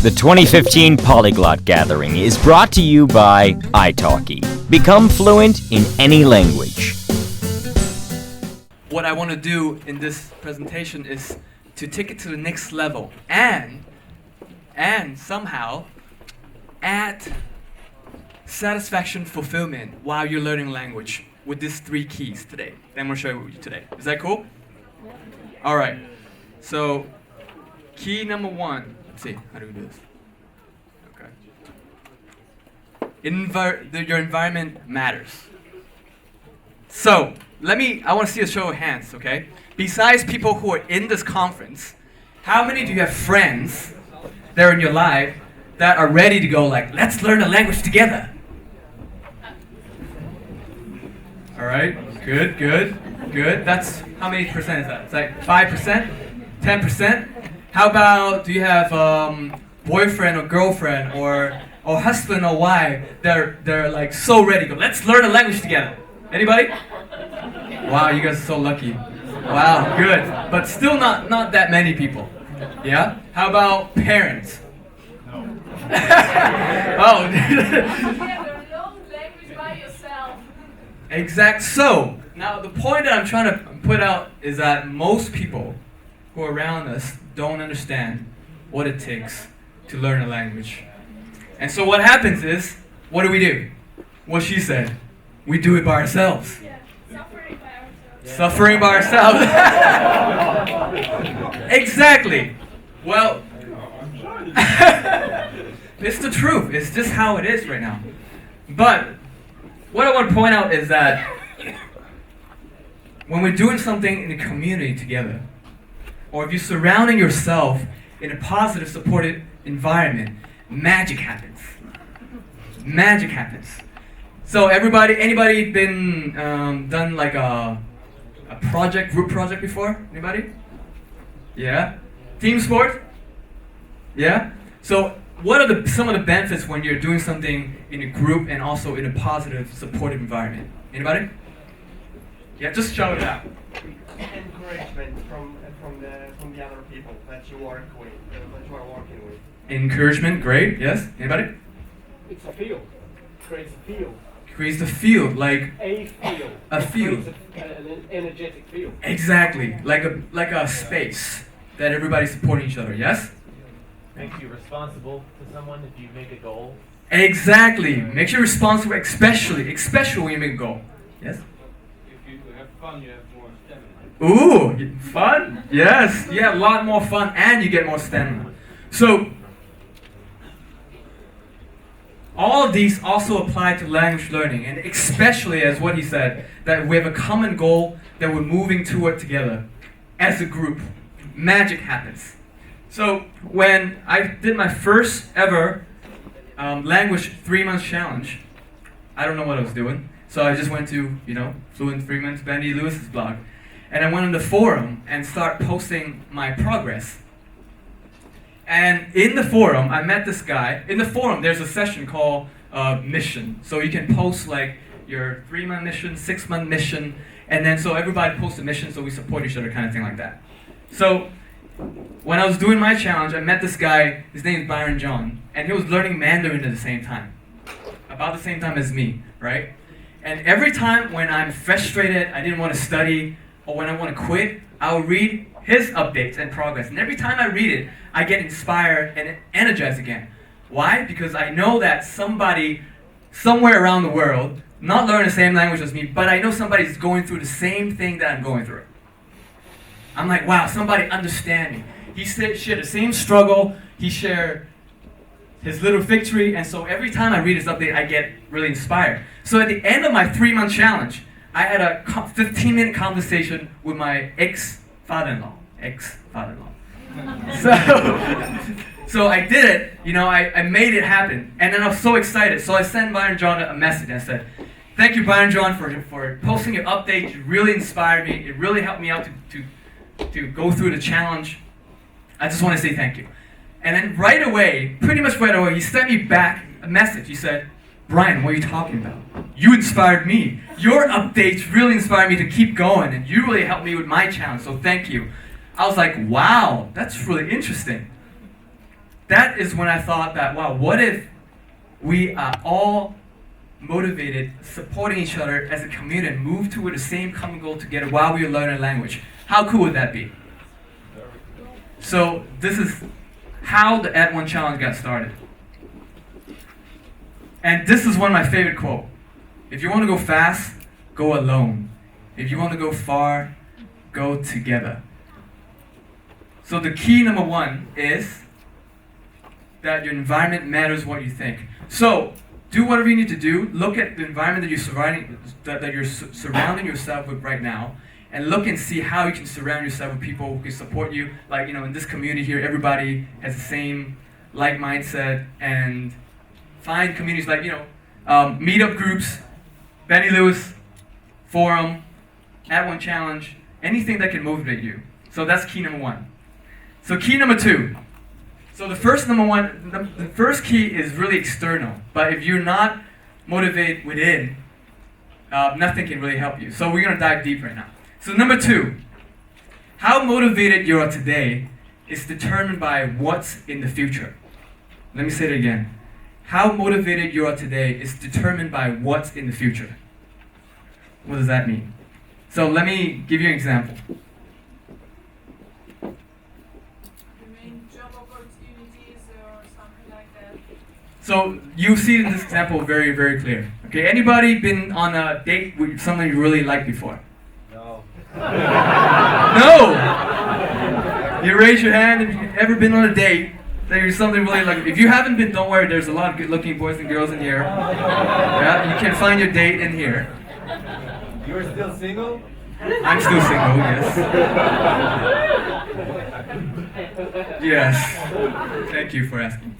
The 2015 Polyglot Gathering is brought to you by italki. Become fluent in any language. What I want to do in this presentation is to take it to the next level and somehow add satisfaction, fulfillment while you're learning language with these 3 keys today. Then we'll show you today. Is that cool? All right. So key number 1. Let's see. How do we do this? Okay. Your environment matters. So I want to see a show of hands, okay? Besides people who are in this conference, how many do you have friends that are in your life that are ready to go like, let's learn a language together? All right, good. That's, how many percent is that? It's like 5%? 10%? How about, do you have boyfriend or girlfriend or husband or wife they're like so ready to go, let's learn a language together? Anybody? Wow, you guys are so lucky. Wow, good. But still not that many people. Yeah? How about parents? No. Oh. Exact. So, now the point that I'm trying to put out is that most people who are around us don't understand what it takes to learn a language. And so what happens is, what do? What she said. We do it by ourselves. Yeah. Suffering by ourselves. Exactly. Well, it's the truth. It's just how it is right now. But what I want to point out is that when we're doing something in a community together, or if you're surrounding yourself in a positive, supportive environment, magic happens. Magic happens. So anybody been done like a group project before? Anybody? Yeah? Team sport? Yeah? So what are some of the benefits when you're doing something in a group and also in a positive, supportive environment? Anybody? Yeah, just shout it out. Encouragement from the other people that you work with, that you are working with. Encouragement, great. Yes? Anybody? It's a field. Creates a field. Creates the field, like a field. A field. An energetic field. Exactly, like a space that everybody's supporting each other. Yes. Makes you responsible to someone if you make a goal. Exactly, makes you responsible, especially when you make a goal. Yes. If you have fun, you have more stamina. Ooh, fun? Yes, you have a lot more fun and you get more stamina. So all of these also apply to language learning, and especially as what he said, that we have a common goal that we're moving toward together as a group. Magic happens. So when I did my first ever language 3-month challenge, I don't know what I was doing. So I just went to, Fluent 3 Months, Bendy Lewis's blog, and I went on the forum and started posting my progress. And in the forum, I met this guy. In the forum, there's a session called mission. So you can post like your 3-month mission, 6-month mission, and then so everybody posts a mission so we support each other, kind of thing like that. So when I was doing my challenge, I met this guy. His name is Byron John, and he was learning Mandarin at the same time, about the same time as me, right? And every time when I'm frustrated, I didn't want to study, or when I want to quit, I'll read his updates and progress. And every time I read it, I get inspired and energized again. Why? Because I know that somebody somewhere around the world, not learning the same language as me, but I know somebody's going through the same thing that I'm going through. I'm like, wow, somebody understands me. He shared the same struggle. He shared his little victory. And so every time I read his update, I get really inspired. So at the end of my 3-month challenge, I had a 15-minute conversation with my ex-father-in-law. So I did it, I made it happen. And then I was so excited. So I sent Byron John a message and I said, thank you, Byron John, for posting your update. You really inspired me. It really helped me out to go through the challenge. I just want to say thank you. And then right away, pretty much right away, he sent me back a message. He said, Brian, what are you talking about? You inspired me. Your updates really inspired me to keep going, and you really helped me with my challenge, so thank you. I was like, wow, that's really interesting. that is when I thought that, wow, what if we are all motivated, supporting each other as a community and move toward the same common goal together while we are learning a language? How cool would that be? So this is how the @ONE challenge got started. And this is one of my favorite quotes. If you want to go fast, go alone. If you want to go far, go together. So the key number one is that your environment matters what you think. So do whatever you need to do. Look at the environment that you're surrounding yourself with right now, and look and see how you can surround yourself with people who can support you. Like, in this community here, everybody has the same like mindset, and find communities like, meetup groups, Benny Lewis, forum, @ONE challenge, anything that can motivate you. So that's key number one. So key number two. So the first key is really external. But if you're not motivated within, nothing can really help you. So we're going to dive deep right now. So number two, how motivated you are today is determined by what's in the future. Let me say it again. How motivated you are today is determined by what's in the future. What does that mean? So let me give you an example. Job opportunities or something like that. So you see this example very, very clear. Okay, anybody been on a date with someone you really liked before? No. No! You raise your hand if you've ever been on a date that you're something really like. If you haven't been, don't worry, there's a lot of good-looking boys and girls in here. Yeah, you can find your date in here. You're still single? I'm still single, yes. Yes. Thank you for asking.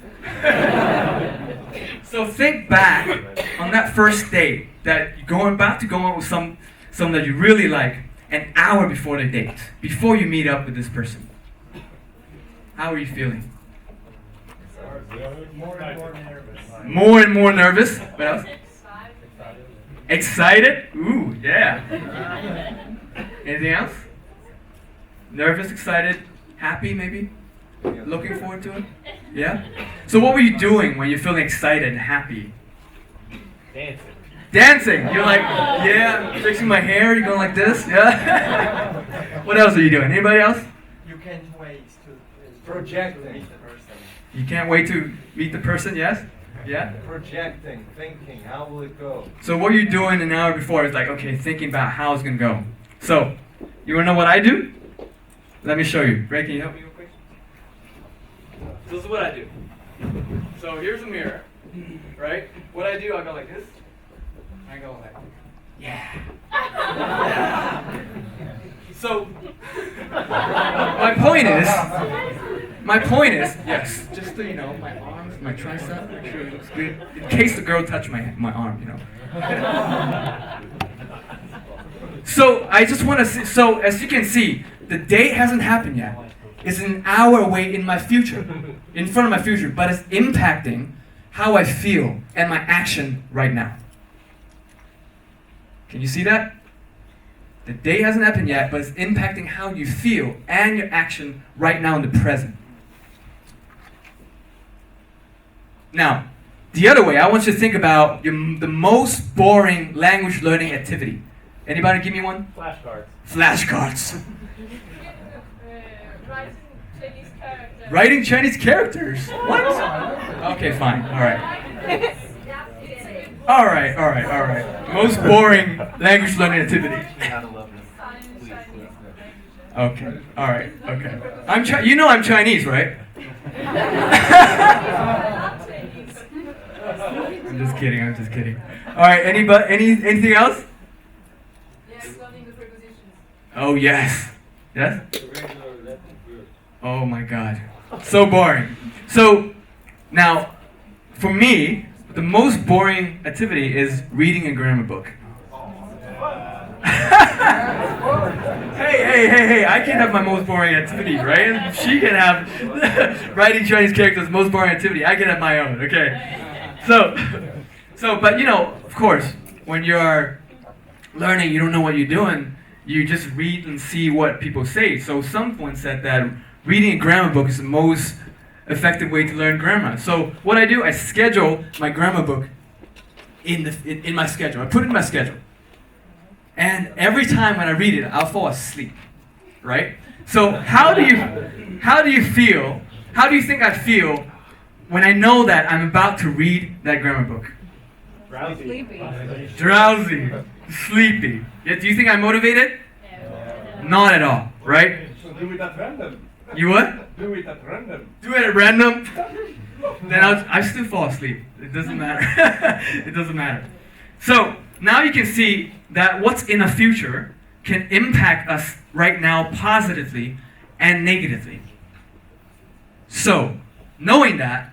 So think back on that first date that you're about to go out with someone that you really like an hour before the date, before you meet up with this person. How are you feeling? More and more nervous. More and more nervous. What else? Excited? Ooh, yeah. Anything else? Nervous, excited, happy maybe? Looking forward to it? Yeah? So what were you doing when you're feeling excited and happy? Dancing. Dancing! You're like, yeah, fixing my hair, you're going like this? Yeah? What else are you doing? Anybody else? You can't wait to Projecting. meet the person. You can't wait to meet the person, yes? Yeah? Projecting, thinking, how will it go? So what you're doing an hour before is like, okay, thinking about how it's gonna go. So, you wanna know what I do? Let me show you. Ray, can you help me real quick? So this is what I do. So here's a mirror, right? What I do, I go like this. I go like, yeah. So, my point is, yes, just so you know, my arms, my tricep, make sure it looks good. In case the girl touched my arm, So I just want to see, so as you can see, the date hasn't happened yet. It's an hour away in my future, in front of my future, but it's impacting how I feel and my action right now. Can you see that? The date hasn't happened yet, but it's impacting how you feel and your action right now in the present. Now, the other way, I want you to think about the most boring language learning activity. Anybody give me one? Flashcards. Flashcards. Writing Chinese characters. Writing Chinese characters? What? Okay, fine. All right. All right. Most boring language learning activity. Okay. All right. Okay. I'm Chinese, right? I'm just kidding. All right. Anything else? Yes, learning the prepositions. Oh yes. Yes. Oh my God. So boring. So now, for me, the most boring activity is reading a grammar book. Hey, I can have my most boring activity, right? She can have writing Chinese characters most boring activity. I can have my own, okay? So, but of course, when you're learning, you don't know what you're doing, you just read and see what people say. So someone said that reading a grammar book is the most effective way to learn grammar. So what I do, I schedule my grammar book in my schedule. I put it in my schedule. And every time when I read it, I'll fall asleep, right? So how do you feel? How do you think I feel when I know that I'm about to read that grammar book? Drowsy. Sleepy. Drowsy, sleepy. Yeah, do you think I'm motivated? Not at all, right? So do it at random. You what? Do it at random. Do it at random? Then I still fall asleep. It doesn't matter. It doesn't matter. So now you can see that what's in the future can impact us right now positively and negatively. So, knowing that,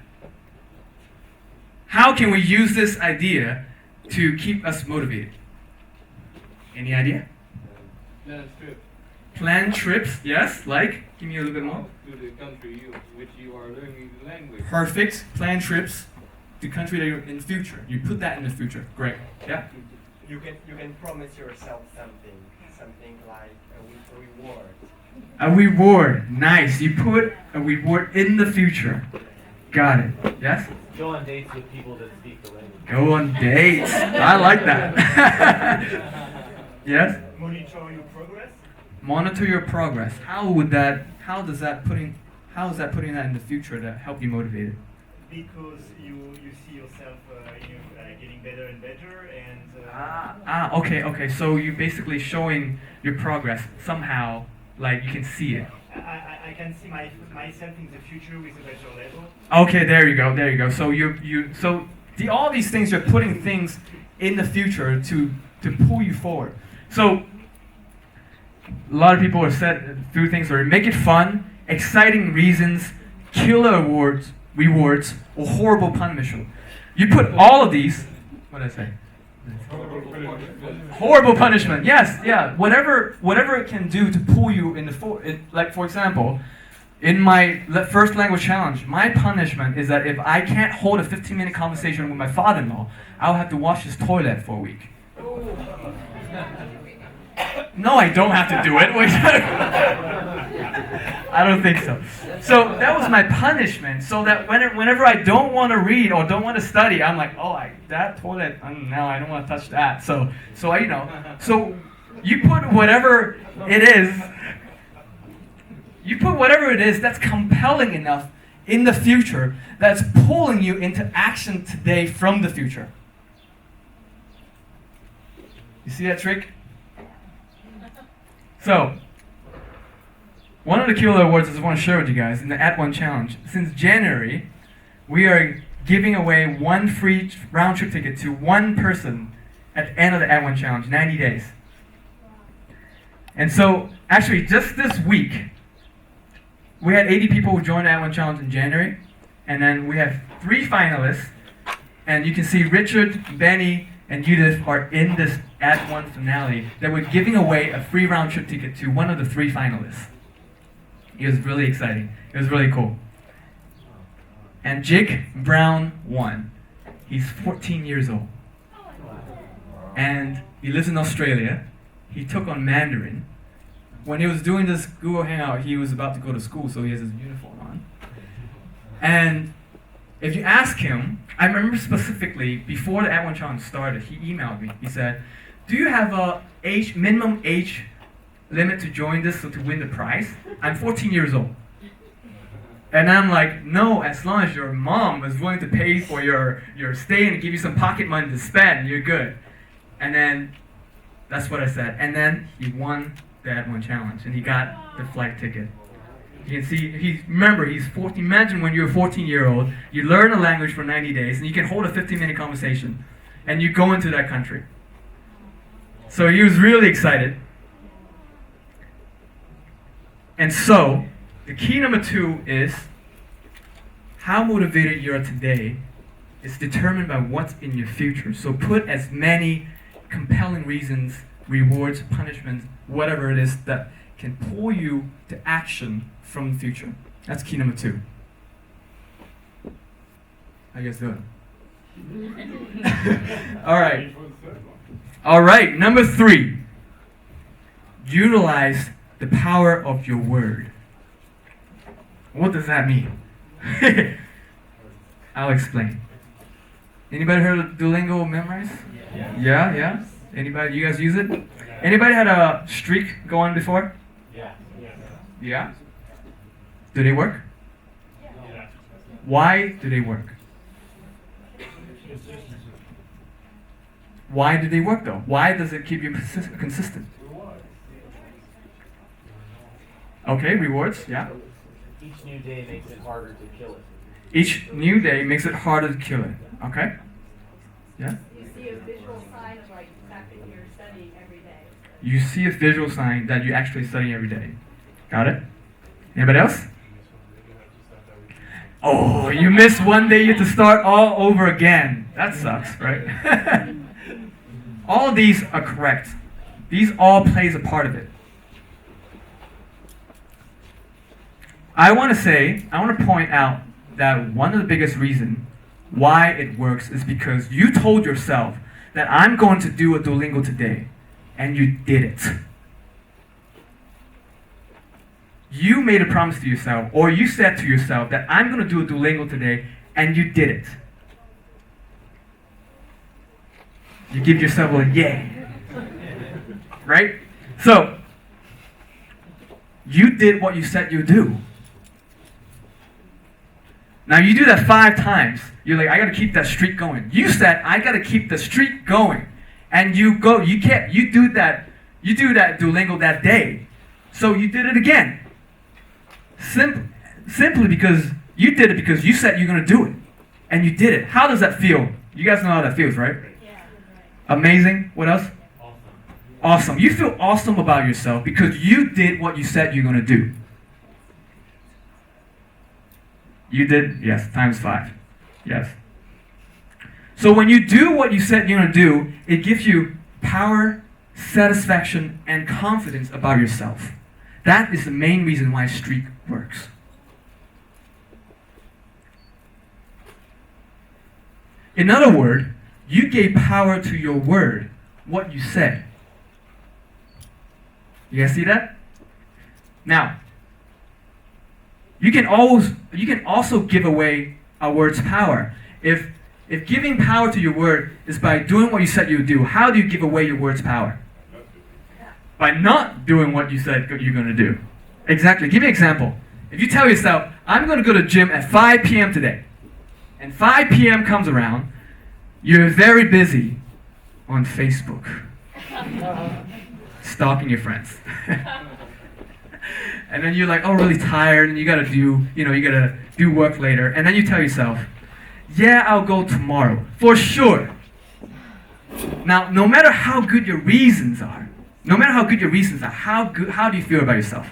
how can we use this idea to keep us motivated? Any idea? Plan trip Plan trips, yes, like? Give me a little bit more. to the country which you are learning the language. Perfect. Plan trips to country that you're in the future. You put that in the future. Great. Yeah? You can promise yourself something like a reward. A reward. Nice. You put a reward in the future. Got it. Yes? Go on dates with people that speak the language. Go on dates. I like that. Yes? Monitor your progress. Monitor your progress. How is that putting that in the future to help you motivated? Because you see yourself getting better and better Okay. So you're basically showing your progress somehow, like you can see it. I can see myself in the future with a better level. Okay, there you go. So all these things, you're putting things in the future to pull you forward. So a lot of people have said through things where make it fun, exciting reasons, killer rewards, or horrible punishment. You put all of these. What did I say? Horrible punishment. Yes, yeah. Whatever it can do to pull you in the like for example, in my first language challenge, my punishment is that if I can't hold a 15-minute conversation with my father-in-law, I'll have to wash his toilet for a week. No, I don't have to do it. Wait. I don't think so. So that was my punishment. So that whenever I don't want to read or don't want to study, I'm like, that toilet. No, I don't want to touch that. So So you put whatever it is. You put whatever it is that's compelling enough in the future that's pulling you into action today from the future. You see that trick? So, one of the killer awards I just want to share with you guys in the At One Challenge. Since January, we are giving away one free round trip ticket to one person at the end of the At One Challenge, 90 days. And so, actually, just this week, we had 80 people who joined the At One Challenge in January, and then we have 3 finalists, and you can see Richard, Benny, and Judith are in this At One finale that we're giving away a free round trip ticket to one of the 3 finalists. It was really exciting. It was really cool. And Jake Brown won. He's 14 years old. And he lives in Australia. He took on Mandarin. When he was doing this Google Hangout, he was about to go to school, so he has his uniform on. And if you ask him, I remember specifically, before the At One Challenge started, he emailed me. He said, do you have a minimum age limit to join this so to win the prize? I'm 14 years old. And I'm like, no, as long as your mom is willing to pay for your stay and give you some pocket money to spend, you're good. And then, that's what I said. And then he won the At One Challenge, and he got the flight ticket. You can see, he's 14. Imagine when you're a 14-year-old, you learn a language for 90 days, and you can hold a 15-minute conversation, and you go into that country. So he was really excited. And so, the key number 2 is how motivated you are today is determined by what's in your future. So put as many compelling reasons, rewards, punishments, whatever it is that can pull you to action from the future. That's key number 2. How you guys doing? All right, number 3. Utilize the power of your word. What does that mean? I'll explain. Anybody heard of Duolingo Memorize? Yeah? Anybody? You guys use it? Anybody had a streak going before? Yeah? Do they work? Why do they work? Why do they work though? Why does it keep you consistent? Okay, rewards, yeah. Each new day makes it harder to kill it. Each new day makes it harder to kill it. Okay? Yeah? You see a visual sign of like the fact that you're studying every day. You see a visual sign that you actually study every day. Got it? Anybody else? Oh, you missed one day, you have to start all over again. That sucks, right? All of these are correct. These all plays a part of it. I want to point out that one of the biggest reasons why it works is because you told yourself that I'm going to do a Duolingo today, and you did it. You made a promise to yourself, or you said to yourself that I'm going to do a Duolingo today, and you did it. You give yourself a yay. Right? So, you did what you said you'd do. Now you do that 5 times. You're like, I gotta keep that streak going. You said, I gotta keep the streak going. And you do that Duolingo that day. So you did it again. Simply because you did it because you said you're gonna do it. And you did it. How does that feel? You guys know how that feels, right? Yeah. Amazing. What else? Awesome. You feel awesome about yourself because you did what you said you're gonna do. You did? Yes, times 5. Yes. So when you do what you said you're going to do, it gives you power, satisfaction, and confidence about yourself. That is the main reason why streak works. In other words, you gave power to your word, what you said. You guys see that? Now, you can also give away a word's power. If giving power to your word is by doing what you said you would do, how do you give away your word's power? By not doing what you said you're going to do. Exactly. Give me an example. If you tell yourself, I'm going to go to the gym at 5 p.m. today, and 5 p.m. comes around, you're very busy on Facebook, stalking your friends. And then you're like, oh, really tired, and you gotta do work later. And then you tell yourself, yeah, I'll go tomorrow, for sure. Now, no matter how good your reasons are, how do you feel about yourself?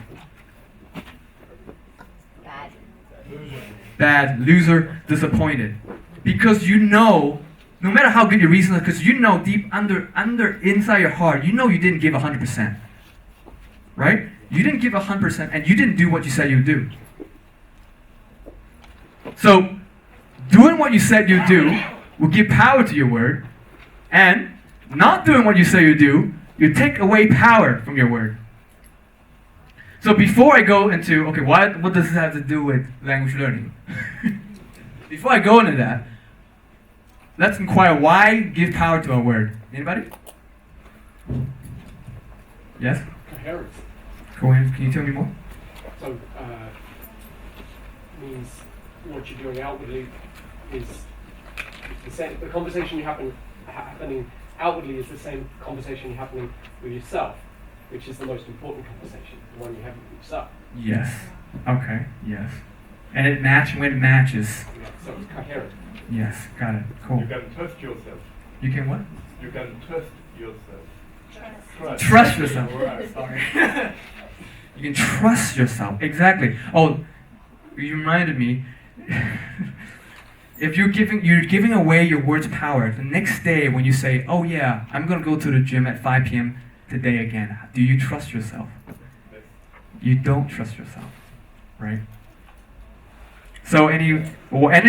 Bad, loser, disappointed. Because you know, no matter how good your reasons are, because you know deep inside your heart, you know you didn't give 100%. Right? You didn't give 100% and you didn't do what you said you'd do. So, doing what you said you'd do will give power to your word, and not doing what you say you do, you take away power from your word. So before I go into, okay, what does this have to do with language learning? Before I go into that, let's inquire why give power to our word. Anybody? Yes? Coherence. Go ahead, can you tell me more? So, means what you're doing outwardly is the same. The conversation happening outwardly is the same conversation happening with yourself, which is the most important conversation, the one you have with yourself. Yes. Okay. Yes. And it when it matches. Yeah, so it's coherent. Yes. Got it. Cool. You can trust yourself. You can what? You can trust yourself. Trust yourself. Sorry. You can trust yourself. Exactly. Oh, you reminded me. If you're giving away your word's power, the next day when you say, oh yeah, I'm going to go to the gym at 5 p.m. today again, do you trust yourself? You don't trust yourself, right? So any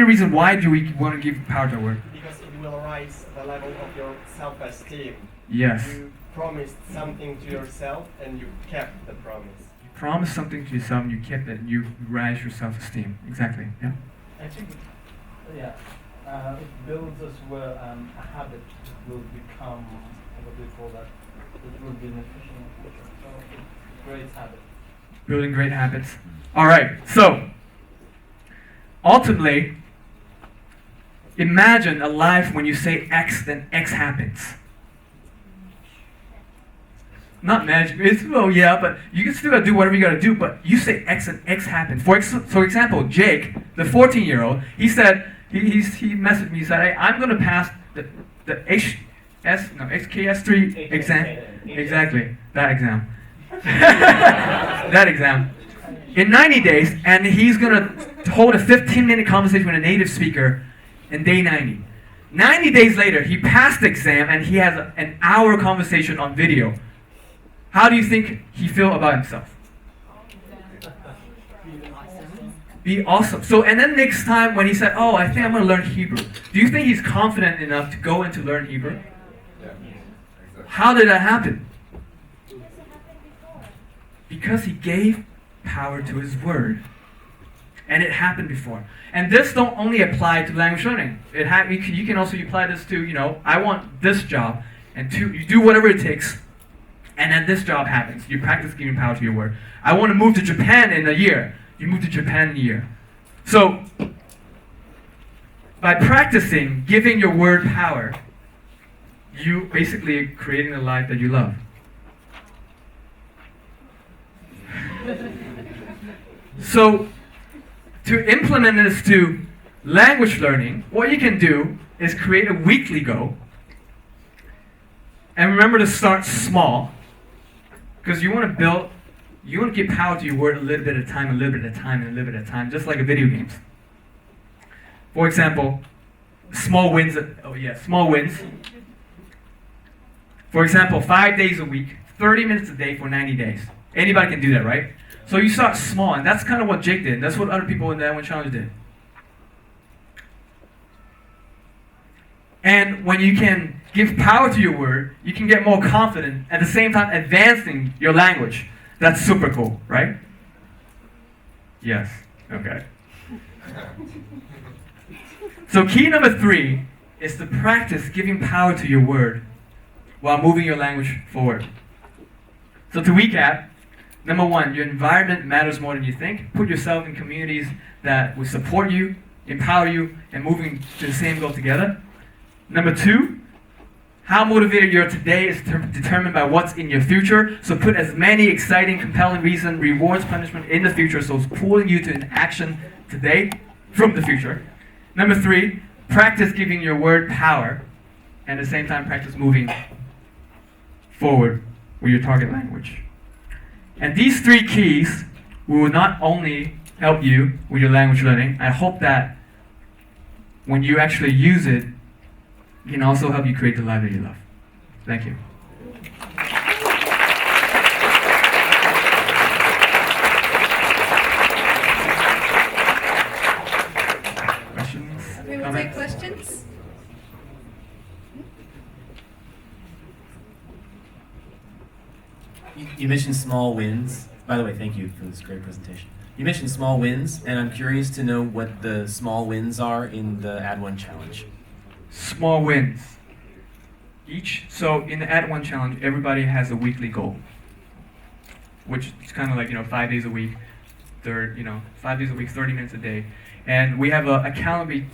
reason why do we want to give power to our word? Because it will raise the level of your self-esteem. Yes. You promised something to yourself and you kept the promise. You promise something to yourself and you keep it, you rise your self-esteem. Exactly. Yeah. I think, yeah, it builds as well a habit that will become, what do you call that? It will be beneficial in the future. So it's a great habit. Building great habits. All right. So ultimately, imagine a life when you say X, then X happens. Not magic. It's, oh yeah, but you can still gotta do whatever you gotta do. But you say X and X happens. For example, Jake, the 14-year-old, he said he messaged me. He said, hey, I'm gonna pass the HKS3 exam. Exactly, that exam. That exam. In 90 days, and he's gonna hold a 15-minute conversation with a native speaker in day 90. 90 days later, he passed the exam and he has an hour conversation on video. How do you think he feel about himself? Be awesome. So, and then next time when he said, oh, I think I'm going to learn Hebrew. Do you think he's confident enough to go in to learn Hebrew? How did that happen? Because he gave power to his word. And it happened before. And this don't only apply to language learning. You can also apply this to, I want this job. And you do whatever it takes. And then this job happens. You practice giving power to your word. I want to move to Japan in a year. You move to Japan in a year. So, by practicing giving your word power, you basically are creating the life that you love. So, to implement this to language learning, what you can do is create a weekly goal. And remember to start small. Because you want to give power to your word a little bit at a time, a little bit at a time, and a little bit at a time, just like a video games. For example, small wins. Small wins. For example, 5 days a week, 30 minutes a day for 90 days. Anybody can do that, right? So you start small, and that's kind of what Jake did. That's what other people in that one challenge did. And when you can give power to your word, you can get more confident, at the same time advancing your language. That's super cool, right? Yes. Okay. So key number 3 is to practice giving power to your word while moving your language forward. So to recap, number 1, your environment matters more than you think. Put yourself in communities that will support you, empower you, and moving to the same goal together. Number 2, how motivated you are today is determined by what's in your future. So put as many exciting, compelling reasons, rewards, punishment in the future, so it's pulling you to an action today from the future. Number 3, practice giving your word power, and at the same time practice moving forward with your target language. And these 3 keys will not only help you with your language learning, I hope that when you actually use it, it can also help you create the life that you love. Thank you. Questions? Okay, we'll take questions. You mentioned small wins. By the way, thank you for this great presentation. You mentioned small wins, and I'm curious to know what the small wins are in the Add One challenge. Small wins. So in the Add One challenge, everybody has a weekly goal, which is kind of like 5 days a week, 5 days a week, 30 minutes a day, and we have a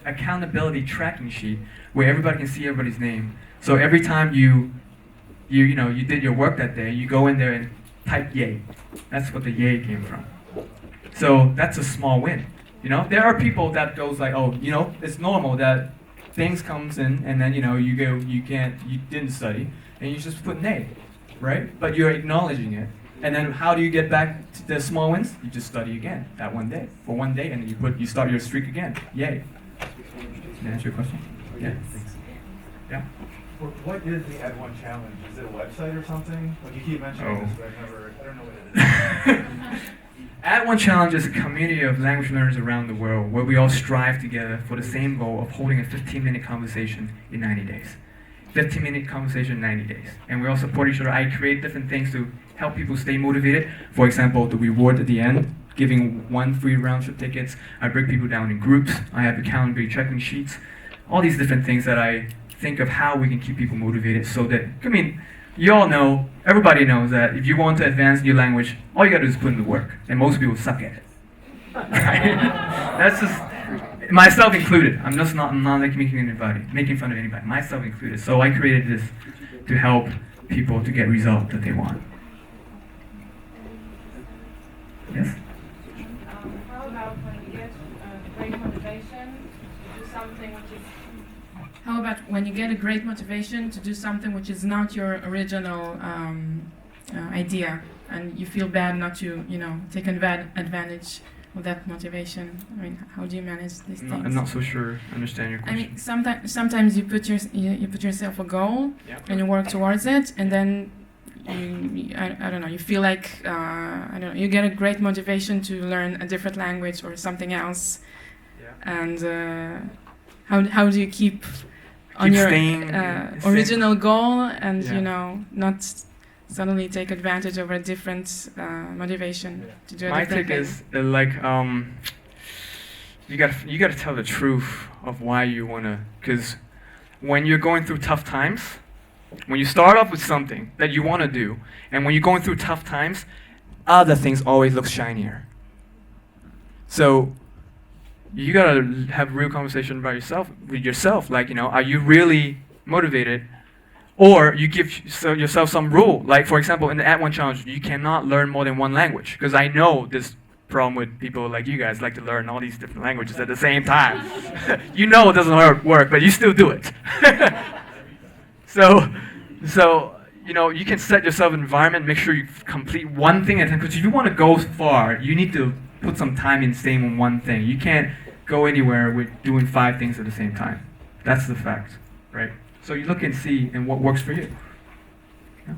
accountability tracking sheet where everybody can see everybody's name. So every time you did your work that day, you go in there and type yay. That's what the yay came from. So that's a small win. There are people that goes like, oh, it's normal that things comes in and then you didn't study and you just put nay, right? But you're acknowledging it. And then how do you get back to the small wins? You just study again that one day for one day, and then you start your streak again. Yay. Can I answer your question? Yeah. Thanks. Yeah. What is the Add One challenge? Is it a website or something? Like you keep mentioning this, but I don't know what it is. Add One Challenge is a community of language learners around the world where we all strive together for the same goal of holding a 15-minute conversation in 90 days. 15-minute conversation in 90 days. And we all support each other. I create different things to help people stay motivated. For example, the reward at the end, giving 1 free round trip tickets. I break people down in groups. I have accountability checking sheets. All these different things that I think of how we can keep people motivated so that, I mean, you all know, everybody knows that if you want to advance new language, all you gotta do is put in the work. And most people suck at it. Right? That's just, myself included. I'm not like making fun of anybody, myself included. So I created this to help people to get results that they want. Yes? How about when you get great motivation to do something which is... How about when you get a great motivation to do something which is not your original idea, and you feel bad not to, take advantage of that motivation? I mean, how do you manage these things? I'm not so sure I understand your question. I mean, sometimes you put yourself a goal, Yeah. and you work towards it, and then I don't know, you feel like you get a great motivation to learn a different language or something else, Yeah. and how do you keep on Keep your staying- original goal and Yeah. not suddenly take advantage of a different motivation to do a My different take thing? is you gotta tell the truth of why you wanna, because when you're going through tough times, when you start off with something that you wanna do, and when you're going through tough times, other things always look shinier. So you gotta have real conversation about with yourself. Like, are you really motivated? Or you give yourself some rule. Like, for example, in the At One Challenge, you cannot learn more than 1 language. Because I know this problem with people like you guys like to learn all these different languages at the same time. You know it doesn't work, but you still do it. So you can set yourself an environment, make sure you complete one thing at a time. Because if you want to go far, you need to put some time in staying on one thing. You can't go anywhere with doing 5 things at the same time. That's the fact, right? So you look and see and what works for you. Yeah.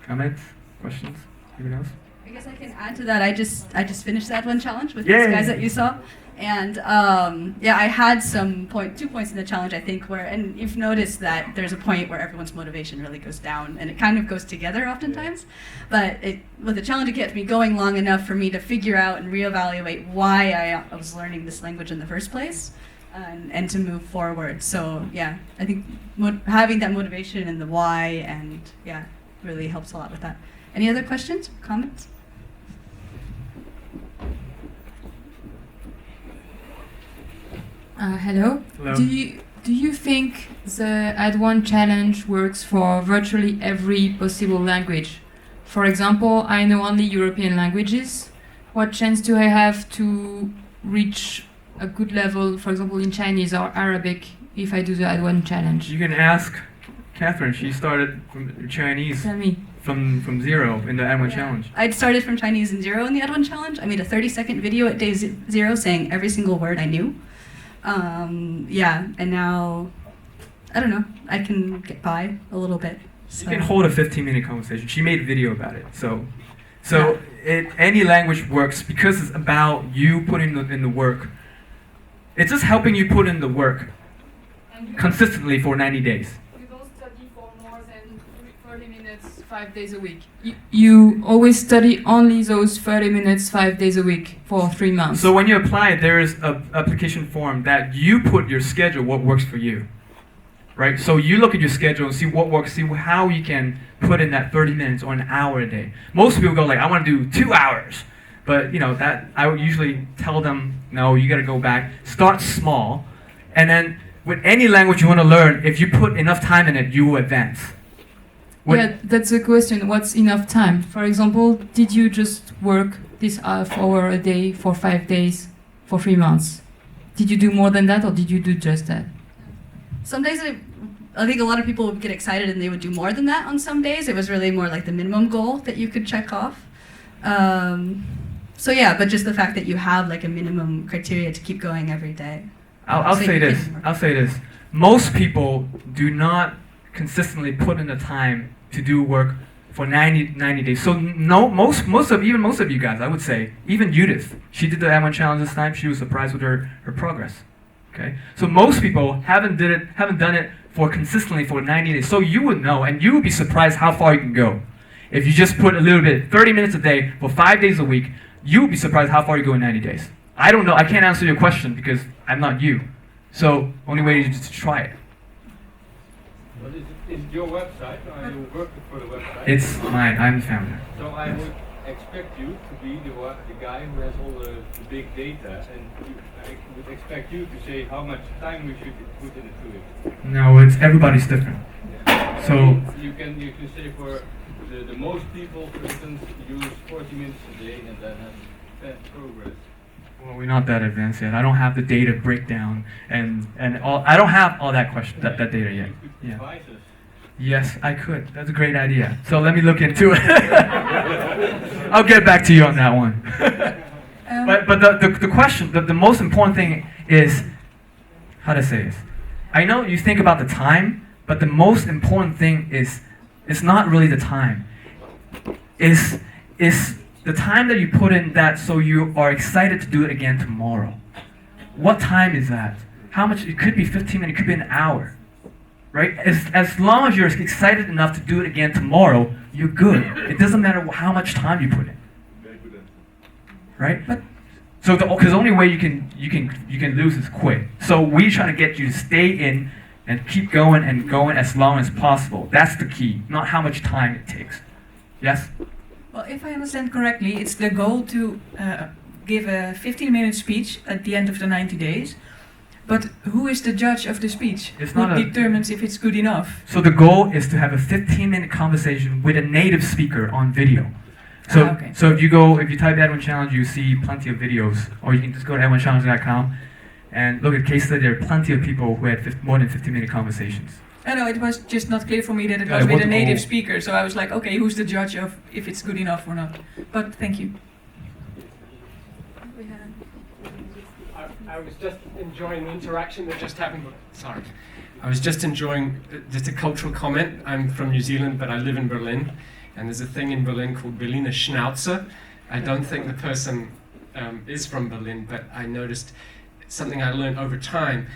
Comments? Questions? Anyone else? I guess I can add to that. I just finished that one challenge with Yay. these guys that you saw, and I had 2 points in the challenge, I think, and you've noticed that there's a point where everyone's motivation really goes down, and it kind of goes together oftentimes. But with the challenge, it kept me going long enough for me to figure out and reevaluate why I was learning this language in the first place. And to move forward. So yeah, I think having that motivation and the why, and yeah, really helps a lot with that. Any other questions, comments? Hello. Hello. Do you think the Add One challenge works for virtually every possible language? For example, I know only European languages. What chance do I have to reach a good level, for example, in Chinese or Arabic, if I do the Add One challenge? You can ask Catherine. She started from Chinese. Tell me. From 0 in the Add One challenge. I'd started from Chinese in 0 in the Add One challenge. I made a 30-second video at day 0 saying every single word I knew. And now, I don't know, I can get by a little bit. So. You can hold a 15-minute conversation. She made a video about it. So any language works because it's about you putting in the work. It's just helping you put in the work consistently for 90 days. You don't study for more than 30 minutes, 5 days a week. You always study only those 30 minutes, 5 days a week for 3 months. So when you apply, there is an application form that you put your schedule, what works for you. Right? So you look at your schedule and see what works, see how you can put in that 30 minutes or an hour a day. Most people go like, I want to do 2 hours. But that I would usually tell them, no, you got to go back, start small, and then with any language you want to learn, if you put enough time in it, you will advance. Yeah, that's the question. What's enough time? For example, did you just work this half hour a day for 5 days for 3 months? Did you do more than that, or did you do just that? Some days I think a lot of people would get excited and they would do more than that on some days. It was really more like the minimum goal that you could check off. So yeah, but just the fact that you have like a minimum criteria to keep going every day. I'll say this. Most people do not consistently put in the time to do work for 90 days. So no, most of you guys, I would say, even Judith, she did the Add One challenge this time. She was surprised with her progress. Okay, so most people haven't done it for consistently for 90 days. So you would know, and you would be surprised how far you can go. If you just put a little bit, 30 minutes a day for 5 days a week, you would be surprised how far you go in 90 days. I don't know, I can't answer your question because I'm not you. So, only way is just to try it. But is it your website? Are you working for the website? It's mine, I'm the founder. So I would expect you to be the guy who has all the big data, and I would expect you to say how much time we should put into it. No, it's everybody's different. Yeah. So you can say for the most people, for instance, use 40 minutes a day, and that has fast progress. well, we're not that advanced yet. I don't have the data breakdown and all. I don't have all that that data yet. Yeah. Yes, I could. That's a great idea. So let me look into it. I'll get back to you on that one. But the question, the most important thing is, how to say this? I know you think about the time, but the most important thing is, it's not really the time. Is the time that you put in that so you are excited to do it again tomorrow. What time is that? How much? It could be 15 minutes, it could be an hour. Right? As long as you're excited enough to do it again tomorrow, you're good. It doesn't matter how much time you put in. Right? So because the only way you can lose is quit. So we try to get you to stay in and keep going and going as long as possible. That's the key, not how much time it takes. Yes? Well, if I understand correctly, it's the goal to give a 15-minute speech at the end of the 90 days. But who is the judge of the speech? Who determines if it's good enough? So the goal is to have a 15-minute conversation with a native speaker on video. So, okay. So if you type Edwin Challenge, you see plenty of videos, or you can just go to edwinchallenge.com and look at case study. There are plenty of people who had more than 15-minute conversations. I know, it was just not clear for me that it was with a native speaker, so I was like, okay, who's the judge of if it's good enough or not? But thank you. I was just enjoying the interaction that just happened. Sorry. I was just enjoying just a cultural comment. I'm from New Zealand, but I live in Berlin. And there's a thing in Berlin called Berliner Schnauzer. I don't think the person is from Berlin, but I noticed something I learned over time.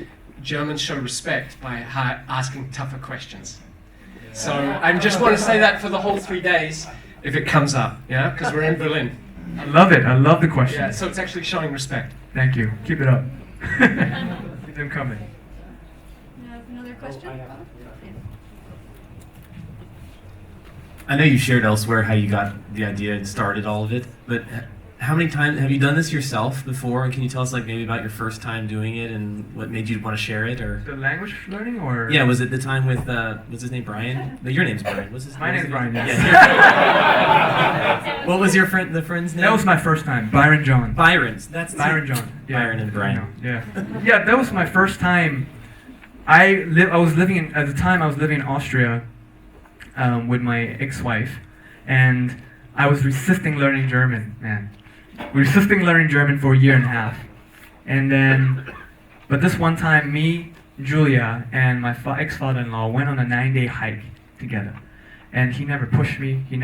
Germans show respect by asking tougher questions. Yeah. So I just want to say that for the whole 3 days, if it comes up, yeah? Because we're in Berlin. I love it. I love the question. Yeah, so it's actually showing respect. Thank you. Keep it up. Keep them coming. You have another question? I know you shared elsewhere how you got the idea and started all of it, but how many times have you done this yourself before? And can you tell us maybe about your first time doing it and what made you want to share it? Or the language learning, or yeah, was it the time with what's his name, Brian? No, your name's Brian. What's his name? My name's Brian. Yes. Yeah. What was the friend's name? That was my first time. Byron John. Byron's. That's Byron John. Yeah. Byron and Brian. Yeah. Yeah, that was my first time. I was living in Austria with my ex-wife, and I was resisting learning German, man. Resisting learning German for a year and a half. And then, but this one time, me, Julia, and my ex-father-in-law went on a 9-day hike together. And he never pushed me, he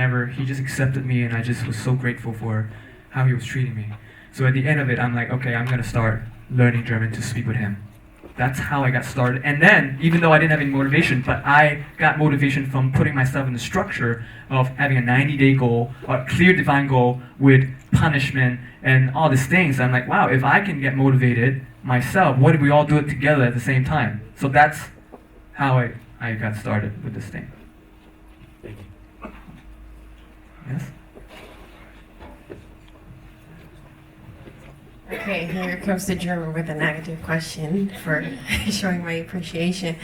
just accepted me, and I just was so grateful for how he was treating me. So at the end of it, I'm like, okay, I'm gonna start learning German to speak with him. That's how I got started. And then, even though I didn't have any motivation, but I got motivation from putting myself in the structure of having a 90-day goal, a clear defined goal with punishment and all these things. I'm like, wow, if I can get motivated myself, what if we all do it together at the same time? So that's how I got started with this thing. Thank you. Yes? Okay, here comes the German with a negative question for showing my appreciation.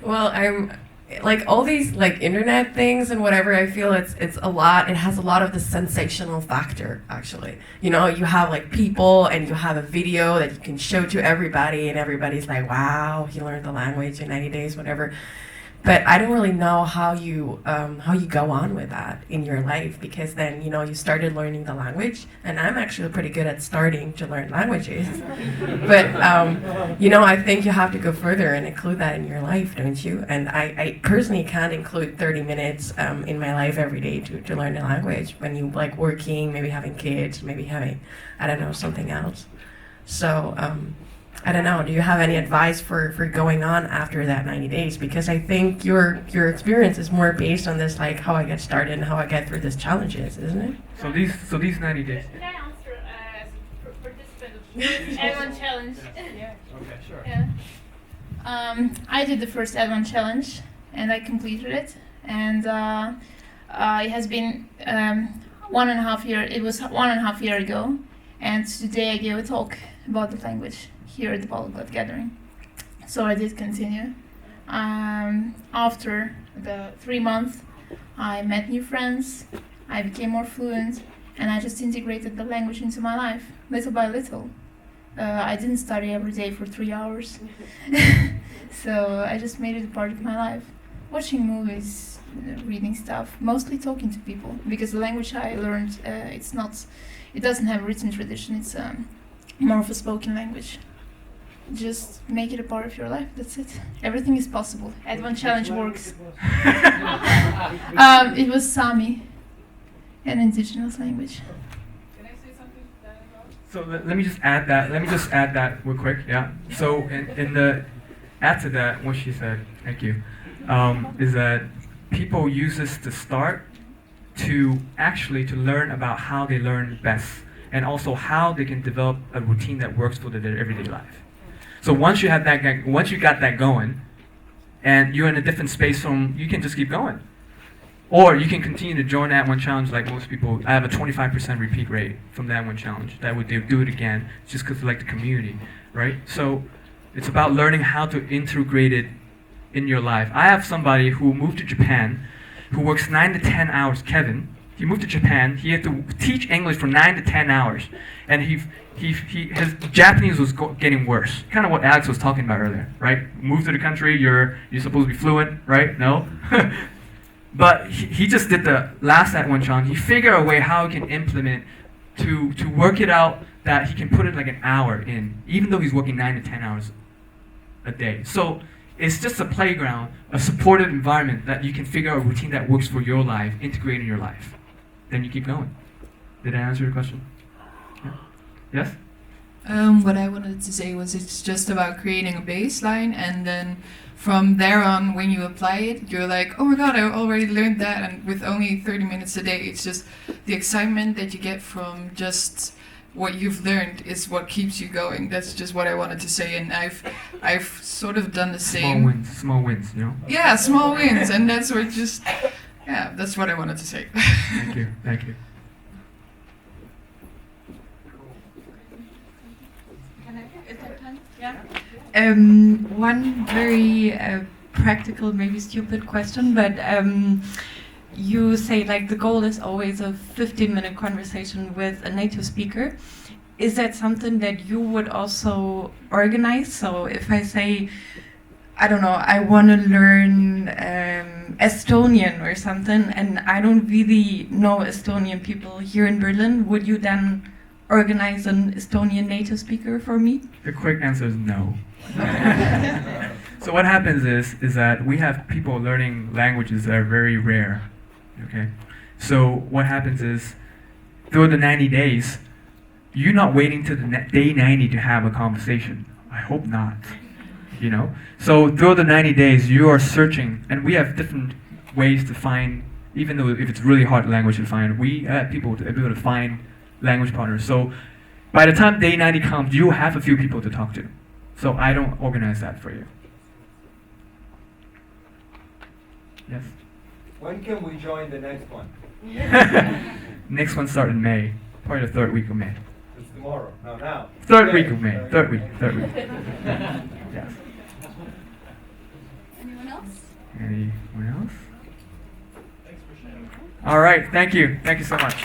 Well, I'm like all these like internet things and whatever. I feel it's a lot. It has a lot of the sensational factor. Actually, you have like people and you have a video that you can show to everybody, and everybody's like, "Wow, he learned the language in 90 days, whatever." But I don't really know how you go on with that in your life, because then you started learning the language, and I'm actually pretty good at starting to learn languages. But I think you have to go further and include that in your life, don't you? And I personally can't include 30 minutes in my life every day to learn the language when you like working, maybe having kids, maybe having something else. So I don't know, do you have any advice for going on after that 90 days? Because I think your experience is more based on this, like how I get started and how I get through these challenges, isn't it? So these 90 days. Can I answer as a participant of Advan challenge? Okay, sure. Yeah. I did the first Advan challenge and I completed it, and it has been 1.5 year. It was 1.5 year ago, and today I gave a talk about the language here at the Polyglot Gathering. So I did continue. After the 3 months, I met new friends, I became more fluent, and I just integrated the language into my life, little by little. I didn't study every day for 3 hours, so I just made it a part of my life. Watching movies, reading stuff, mostly talking to people, because the language I learned, it doesn't have a written tradition, it's more of a spoken language. Just make it a part of your life, that's it. Everything is possible. Advan challenge works. It was Sami, an indigenous language. Can I say something to that as well? So let me just add that real quick, yeah. So in the add to that, what she said, thank you, is that people use this to start to learn about how they learn best, and also how they can develop a routine that works for their everyday life. So once you got that going, and you're in a different space you can just keep going. Or you can continue to join that one challenge like most people. I have a 25% repeat rate from that one challenge. That would do it again, just because they like the community, right? So it's about learning how to integrate it in your life. I have somebody who moved to Japan, who works 9 to 10 hours, Kevin. He moved to Japan. He had to teach English for 9 to 10 hours, and his Japanese was getting worse. Kind of what Alex was talking about earlier, right? Move to the country, you're supposed to be fluent, right? No, but he just did the last Advan challenge. He figured a way how he can implement to work it out that he can put it like an hour in, even though he's working 9 to 10 hours a day. So it's just a playground, a supportive environment that you can figure out a routine that works for your life, integrate in your life. Then you keep going. Did I answer your question? Yeah. Yes? What I wanted to say was it's just about creating a baseline, and then from there on, when you apply it, you're like, oh my god, I already learned that, and with only 30 minutes a day, it's just the excitement that you get from just what you've learned is what keeps you going. That's just what I wanted to say, and I've sort of done the same. Small wins, you know? Yeah, small wins, and that's what that's what I wanted to say. Thank you. Yeah. One very practical, maybe stupid question, but you say like the goal is always a 15-minute conversation with a native speaker. Is that something that you would also organize? So if I say, I don't know, I want to learn Estonian or something, and I don't really know Estonian people here in Berlin, would you then organize an Estonian native speaker for me? The quick answer is no. So what happens is that we have people learning languages that are very rare. Okay, so what happens is through the 90 days, you're not waiting to the day 90 to have a conversation. I hope not. You know, so through the 90 days, you are searching, and we have different ways to find. Even though if it's really hard language to find, we have people to be able to find language partners. So by the time day 90 comes, you have a few people to talk to. So I don't organize that for you. Yes? When can we join the next one? Next one starts in May, probably the 3rd week of May. It's tomorrow. No, now. 3rd week of May. 3rd week. Yes. Anyone else? Anyone else? All right. Thank you. Thank you so much.